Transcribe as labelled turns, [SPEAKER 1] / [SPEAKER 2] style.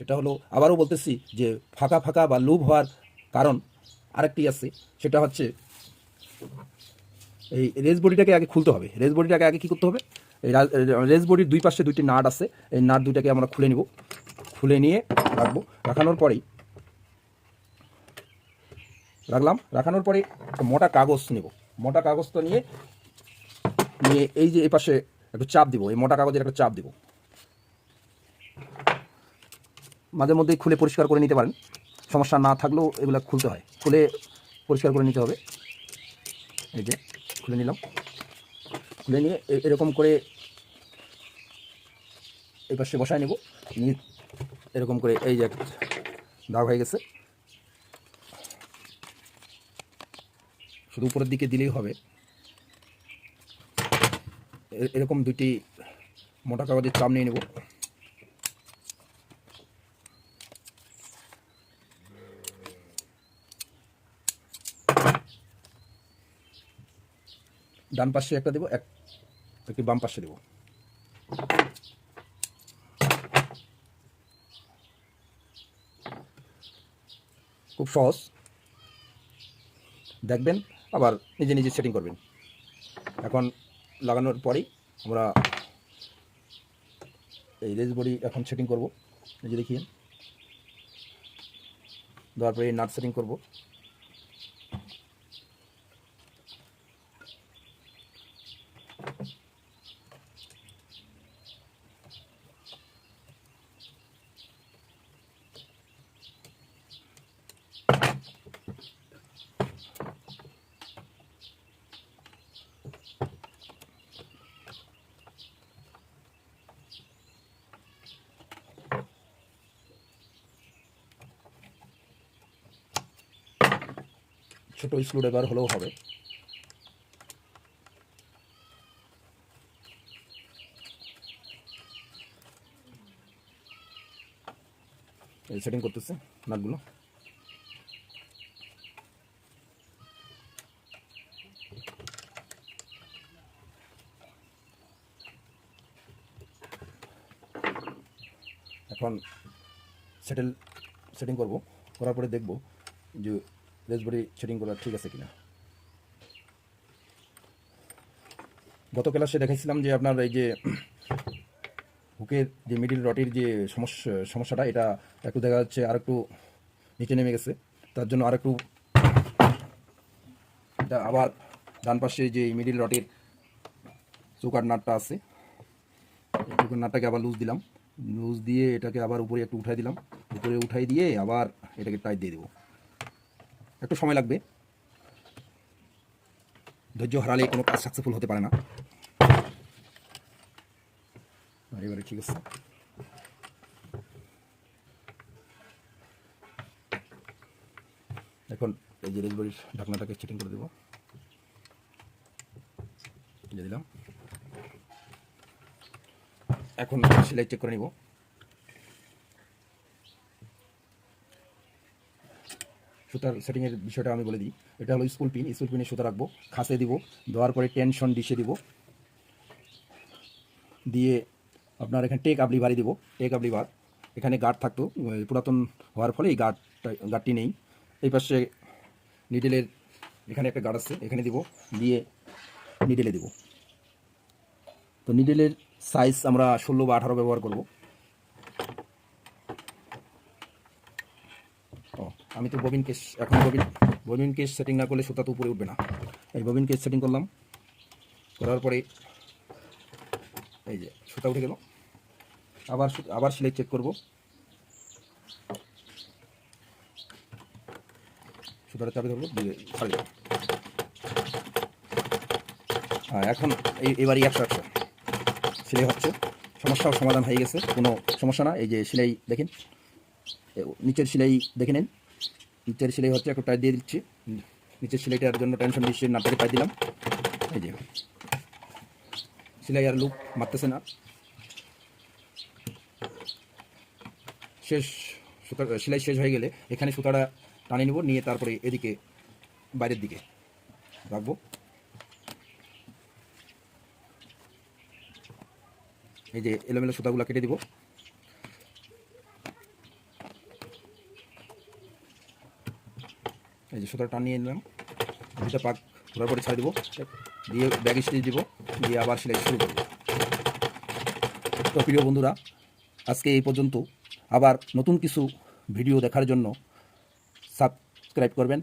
[SPEAKER 1] সেটা হলো, আবারও বলতেছি যে ফাঁকা ফাঁকা বা লুপ হওয়ার কারণ আরেকটি আছে, সেটা হচ্ছে এই রেস বডিটাকে আগে খুলতে হবে। রেস বডিটাকে আগে কী করতে হবে, এই রেস বডির দুই পাশে দুইটি নাট আছে, এই নাট দুইটাকে আমরা খুলে নিব। খুলে নিয়ে রাখবো। রাখানোর পরে একটা মোটা কাগজ নেব। মোটা কাগজটা নিয়ে এই যে এই পাশে একটু চাপ দিব, এই মোটা কাগজের একটা চাপ দিব। মাঝে মধ্যেই খুলে পরিষ্কার করে নিতে পারেন, সমস্যা না থাকলেও এগুলো খুলতে হয়, খুলে পরিষ্কার করে নিতে হবে। এই যে খুলে নিলাম। খুলে নিয়ে এরকম করে এই পাশে বসায় নেব। নিয়ে এরকম করে এই যে দাগ হয়ে গেছে, শুধু উপরের দিকে দিলেই হবে। এরকম দুটি মোটা কাগজের চাপ নিয়ে নেব। ডান পাশে একটা দেবো, একটি বাম পাশে দেবো। খুব সহজ, দেখবেন আবার নিজে নিজে সেটিং করবেন। এখন লাগানোর পরেই আমরা এই রেস বডি এখন সেটিং করব। এই যে দেখিয়ে দেওয়ার পরে নাট সেটিং করব। ছোট স্ক্রু ড্রাইভার হলেও হবে। এই সেটিং করতেছে নাটগুলো। এখন সেটিং করব। করার পরে দেখব যে রেস বডি সেটিং করা ঠিক আছে কিনা। গত ক্লাসে দেখাইছিলাম যে আপনার এই যে হুকের যে মিডিল রটির যে সমস্যাটা, এটা একটু দেখা যাচ্ছে আর একটু নিচে নেমে গেছে। তার জন্য আর একটু এটা আবার ডান পাশে যে মিডিল রটির চৌকাট নাটটা আছে, এই চৌকাট নাটটাকে আবার লুজ দিলাম। লুজ দিয়ে এটাকে আবার উপরে একটু উঠাই দিলাম। উপরে উঠাই দিয়ে আবার এটাকে টাইট দিয়ে দেবো। একটু সময় লাগবে, ধৈর্য হারালে কোনো কাজ সাকসেসফুল হতে পারে না। এবারে ঠিক আছে। এখন এই যে রেস বডির ঢাকনাটাকে সেটিং করে দেবো। দিয়ে দিলাম। এখন সেলাই চেক করে নিব। সুতার সেটিংয়ের বিষয়টা আমি বলে দিই। এটা হলো স্কুল পিন। স্কুল পিনে সুতা রাখবো, খাসে দিব, দেওয়ার পরে টেনশন ডিশে দিব, দিয়ে আপনার এখানে টেক আপলি বাড়ি দিব। টেক আপলি বার এখানে গার্ড থাকতো, পুরাতন হওয়ার ফলে এই গার্ডটি নেই। এই পাশে নিডেলের এখানে একটা গার্ড আছে, এখানে দিব, দিয়ে নিডেলে দিব। তো নিডেলের সাইজ আমরা 16 বা 18 ব্যবহার করব। আমি তো ববিন কেস, এখন ববিন কেস সেটিং না করলে সুতা তো উপরে উঠবে না। এই ববিন কেস সেটিং করলাম। করার পরে এই যে সুতা উঠে গেল। আবার সেলাই চেক করব। সুতাটা চাপে ধরবো, দিয়ে ছাড়িয়ে দেবো। হ্যাঁ, এখন এবারই 100 সেলাই হচ্ছে। সমস্যাও সমাধান হয়ে গেছে, কোনো সমস্যা না। এই যে সেলাই দেখেন, নিচের সেলাই দেখে নেন। নিচের সেলাই হচ্ছে, একটু টাইট দিয়ে দিচ্ছি। নিচের সেলাইটার জন্য টেনশন দিচ্ছি, নাটটাকে টাইট দিলাম। এই যে সেলাই আর লুপ মারতেছে না। সুতা সেলাই শেষ হয়ে গেলে এখানে সুতাটা টানিয়ে নেব, নিয়ে তারপরে এদিকে বাইরের দিকে রাখবো। এই যে এলোমেলো সুতাগুলো কেটে দিব। এই যে সুতোটা টান নিয়ে নিলাম, দুটো পাক ঘোরার পরে ছাড়ে দেবো, দিয়ে ব্যাগ স্টিচ দিব, দিয়ে আবার সেলাই শুরু করব। তো প্রিয় বন্ধুরা, আজকে এই পর্যন্ত। আবার নতুন কিছু ভিডিও দেখার জন্য সাবস্ক্রাইব করবেন।